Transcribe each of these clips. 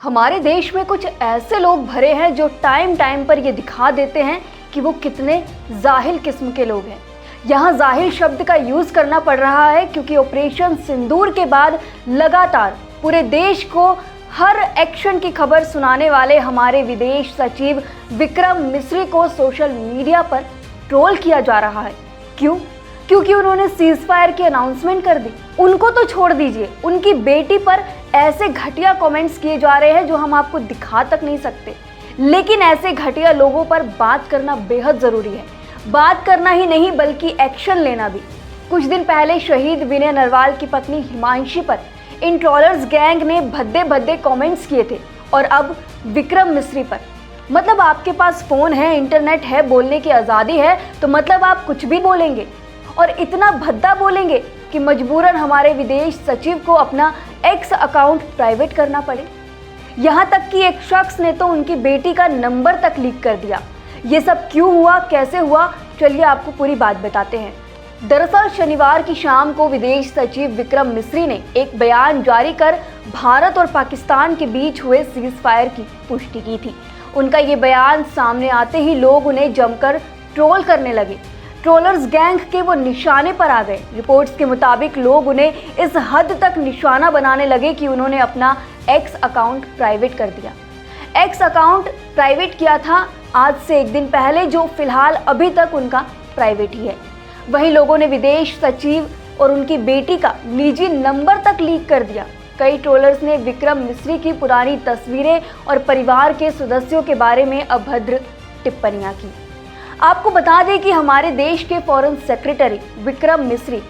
हमारे देश में कुछ ऐसे लोग भरे हैं जो टाइम टाइम पर ये दिखा देते हैं कि वो कितने जाहिल किस्म के लोग हैं। यहाँ जाहिल शब्द का यूज़ करना पड़ रहा है क्योंकि ऑपरेशन सिंदूर के बाद लगातार पूरे देश को हर एक्शन की खबर सुनाने वाले हमारे विदेश सचिव विक्रम मिस्री को सोशल मीडिया पर ट्रोल किया जा रहा है। क्यों? क्योंकि उन्होंने सीज फायर की अनाउंसमेंट कर दी। उनको तो छोड़ दीजिए, उनकी बेटी पर ऐसे घटिया कमेंट्स किए जा रहे हैं जो हम आपको दिखा तक नहीं सकते। लेकिन ऐसे घटिया लोगों पर बात करना बेहद ज़रूरी है। बात करना ही नहीं बल्कि एक्शन लेना भी। कुछ दिन पहले शहीद विनय नरवाल की पत्नी हिमांशी पर इन ट्रोलर्स गैंग ने भद्दे भद्दे कमेंट्स किए थे और अब विक्रम मिस्री पर। मतलब आपके पास फ़ोन है, इंटरनेट है, बोलने की आज़ादी है, तो मतलब आप कुछ भी बोलेंगे और इतना भद्दा बोलेंगे कि मजबूरन हमारे विदेश सचिव को अपना एक्स अकाउंट प्राइवेट करना पड़े। यहाँ तक कि एक शख्स ने तो उनकी बेटी का नंबर तक लीक कर दिया। ये सब क्यों हुआ, कैसे हुआ, चलिए आपको पूरी बात बताते हैं। दरअसल शनिवार की शाम को विदेश सचिव विक्रम मिस्री ने एक बयान जारी कर भारत और पाकिस्तान के बीच हुए सीज फायर की पुष्टि की थी। उनका ये बयान सामने आते ही लोग उन्हें जमकर ट्रोल करने लगे। ट्रोलर्स गैंग के वो निशाने पर आ गए। रिपोर्ट्स के मुताबिक लोग उन्हें इस हद तक निशाना बनाने लगे कि उन्होंने अपना एक्स अकाउंट प्राइवेट कर दिया। एक्स अकाउंट प्राइवेट किया था आज से एक दिन पहले, जो फिलहाल अभी तक उनका प्राइवेट ही है। वहीं लोगों ने विदेश सचिव और उनकी बेटी का निजी नंबर तक लीक कर दिया। कई ट्रोलर्स ने विक्रम मिस्री की पुरानी तस्वीरें और परिवार के सदस्यों के बारे में अभद्र टिप्पणियां की। आपको बता दें कि हमारे देश के फॉरेन सेक्रेटरी विक्रम मिस्री,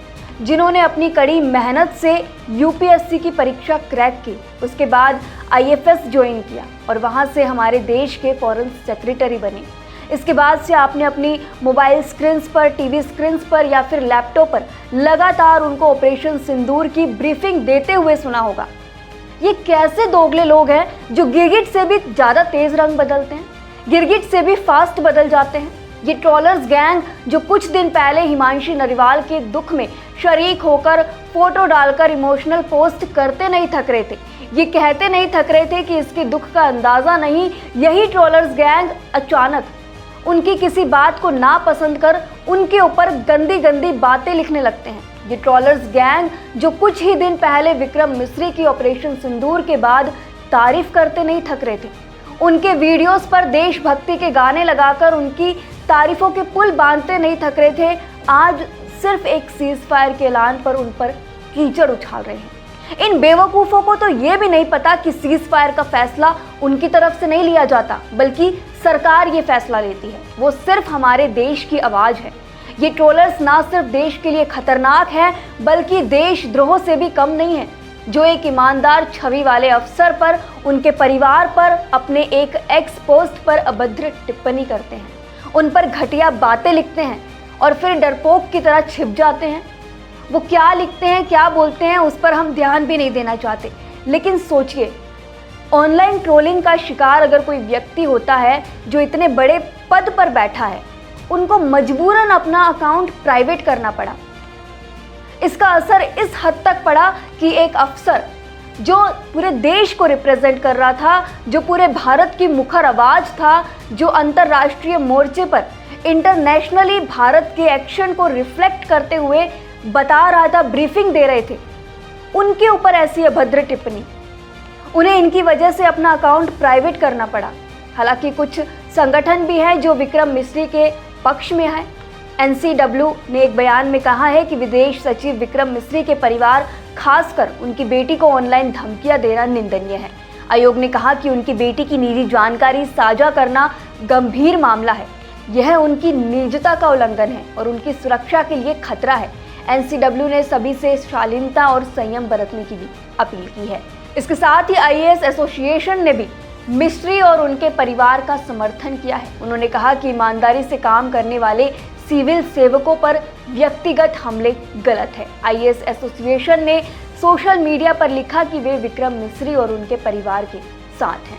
जिन्होंने अपनी कड़ी मेहनत से यूपीएससी की परीक्षा क्रैक की, उसके बाद आईएफएस ज्वाइन किया और वहां से हमारे देश के फॉरेन सेक्रेटरी बने। इसके बाद से आपने अपनी मोबाइल स्क्रीन्स पर, टीवी स्क्रीन्स पर या फिर लैपटॉप पर लगातार उनको ऑपरेशन सिंदूर की ब्रीफिंग देते हुए सुना होगा। ये कैसे दोगले लोग हैं जो गिरगिट से भी ज़्यादा तेज रंग बदलते हैं, गिरगिट से भी फास्ट बदल जाते हैं। ये ट्रोलर्स गैंग जो कुछ दिन पहले हिमांशी नरवाल के दुख में शरीक होकर फोटो डालकर इमोशनल पोस्ट करते नहीं थक रहे थे, ये कहते नहीं थक रहे थे कि इसके दुख का अंदाज़ा नहीं, यही ट्रोलर्स गैंग अचानक उनकी किसी बात को नापसंद कर उनके ऊपर गंदी गंदी बातें लिखने लगते हैं। ये ट्रोलर्स गैंग जो कुछ ही दिन पहले विक्रम मिस्री की ऑपरेशन सिंदूर के बाद तारीफ करते नहीं थक रहे थे, उनके वीडियोस पर देशभक्ति के गाने लगाकर उनकी तारीफों के पुल बांधते नहीं थक रहे थे, आज सिर्फ एक सीज फायर के ऐलान पर उन पर कीचड़ उछाल रहे हैं। इन बेवकूफ़ों को तो ये भी नहीं पता कि सीज फायर का फैसला उनकी तरफ से नहीं लिया जाता, बल्कि सरकार ये फैसला लेती है। वो सिर्फ हमारे देश की आवाज़ है। ये ट्रोलर्स ना सिर्फ देश के लिए खतरनाक है बल्कि देशद्रोह से भी कम नहीं है, जो एक ईमानदार छवि वाले अफसर पर, उनके परिवार पर, अपने एक एक्स पोस्ट पर अभद्र टिप्पणी करते हैं, उन पर घटिया बातें लिखते हैं और फिर डरपोक की तरह छिप जाते हैं। वो क्या लिखते हैं, क्या बोलते हैं, उस पर हम ध्यान भी नहीं देना चाहते। लेकिन सोचिए, ऑनलाइन ट्रोलिंग का शिकार अगर कोई व्यक्ति होता है जो इतने बड़े पद पर बैठा है, उनको मजबूरन अपना अकाउंट प्राइवेट करना पड़ा। इसका असर इस हद तक पड़ा कि एक अफसर जो पूरे देश को रिप्रेजेंट कर रहा था, जो पूरे भारत की मुखर आवाज़ था, जो अंतर्राष्ट्रीय मोर्चे पर इंटरनेशनली भारत के एक्शन को रिफ्लेक्ट करते हुए बता रहा था, ब्रीफिंग दे रहे थे, उनके ऊपर ऐसी अभद्र टिप्पणी। उन्हें इनकी वजह से अपना अकाउंट प्राइवेट करना पड़ा। हालांकि कुछ संगठन भी हैं जो विक्रम मिस्री के पक्ष में है। एनसीडब्ल्यू ने एक बयान में कहा है कि विदेश सचिव विक्रम मिस्री के परिवार, खासकर उनकी बेटी को ऑनलाइन धमकियां देना निंदनीय है। आयोग ने कहा कि उनकी बेटी की निजी जानकारी साझा करना गंभीर मामला है, यह उनकी निजता का उल्लंघन है और उनकी सुरक्षा के लिए खतरा है। एनसीडब्ल्यू ने सभी से शालीनता और संयम बरतने की भी अपील की है। इसके साथ ही आईएएस एसोसिएशन ने भी मिस्री और उनके परिवार का समर्थन किया है। उन्होंने कहा कि ईमानदारी से काम करने वाले सिविल सेवकों पर व्यक्तिगत हमले गलत है। आईएएस एसोसिएशन ने सोशल मीडिया पर लिखा कि वे विक्रम मिस्री और उनके परिवार के साथ हैं।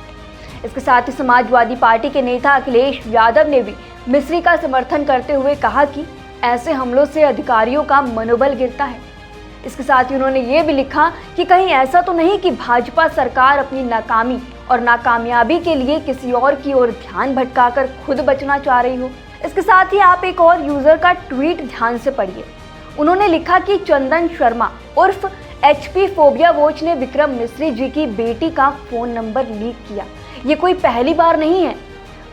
इसके साथ ही समाजवादी पार्टी के नेता अखिलेश यादव ने भी मिस्री का समर्थन करते हुए कहा कि ऐसे हमलों से अधिकारियों का मनोबल गिरता है। इसके साथ ही उन्होंने ये भी लिखा कि कहीं ऐसा तो नहीं कि भाजपा सरकार अपनी नाकामी और नाकामयाबी के लिए किसी और की ओर ध्यान भटकाकर खुद बचना चाह रही हो। इसके साथ ही आप एक और यूजर का ट्वीट ध्यान से पढ़िए। उन्होंने लिखा कि चंदन शर्मा उर्फ HP फोबिया वॉच ने विक्रम मिस्री जी की बेटी का फोन नंबर लीक किया। ये कोई पहली बार नहीं है।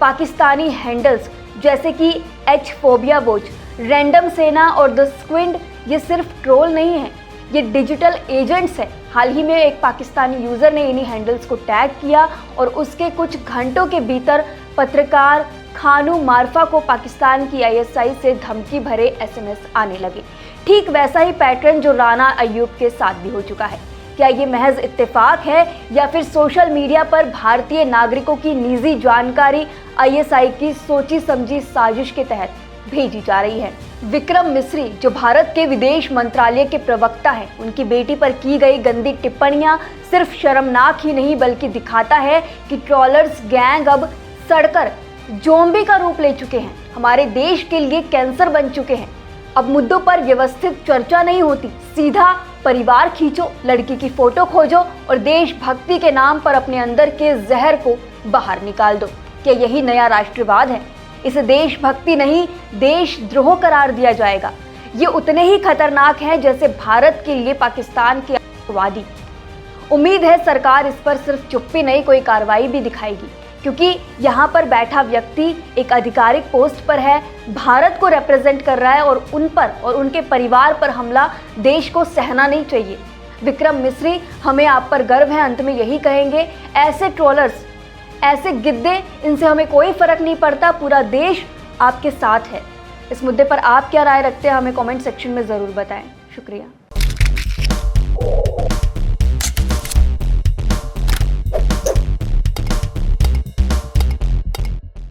पाकिस्तानी हैंडल्स जैसे कि H फोबिया वॉच, रैंडम सेना और द स्क्विड ये सिर्फ ट्रोल नहीं है, ये डिजिटल एजेंट्स हैं। हाल ही में एक पाकिस्तानी यूजर ने इन्हीं हैंडल्स को टैग किया और उसके कुछ घंटों के भीतर पत्रकार खानू मारफा को पाकिस्तान की ISI से धमकी भरे SMS आने लगे। ठीक वैसा ही पैटर्न जो राना अय्यूब के साथ भी हो चुका है। क्या ये महज इत्तेफाक है या फिर सोशल मीडिया पर भारतीय नागरिकों की निजी जानकारी ISI की सोची समझी साजिश के तहत भेजी जा रही है? विक्रम मिस्री जो भारत के विदेश मंत्रालय के प्रवक्ता हैं, उनकी बेटी पर की गई गंदी टिप्पणियां सिर्फ शर्मनाक ही नहीं बल्कि दिखाता है कि ट्रोलर्स गैंग अब सड़कर ज़ॉम्बी का रूप ले चुके हैं, हमारे देश के लिए कैंसर बन चुके हैं। अब मुद्दों पर व्यवस्थित चर्चा नहीं होती, सीधा परिवार खींचो, लड़की की फोटो खोजो और देशभक्ति के नाम पर अपने अंदर के जहर को बाहर निकाल दो। क्या यही नया राष्ट्रवाद है? इसे देशभक्ति नहीं, देशद्रोह करार दिया जाएगा। ये उतने ही खतरनाक हैं जैसे भारत के लिए पाकिस्तान के आतंकवादी। उम्मीद है सरकार इस पर सिर्फ चुप्पी नहीं, कोई कार्रवाई भी दिखाएगी, क्योंकि यहाँ पर बैठा व्यक्ति एक आधिकारिक पोस्ट पर है, भारत को रिप्रेजेंट कर रहा है और उन पर और उनके परिवार पर हमला देश को सहना नहीं चाहिए। विक्रम मिस्री, हमें आप पर गर्व है। अंत में यही कहेंगे, ऐसे ट्रोलर्स, ऐसे गिद्दे, इनसे हमें कोई फर्क नहीं पड़ता, पूरा देश आपके साथ है। इस मुद्दे पर आप क्या राय रखते हैं, हमें कमेंट सेक्शन में ज़रूर बताएं। शुक्रिया।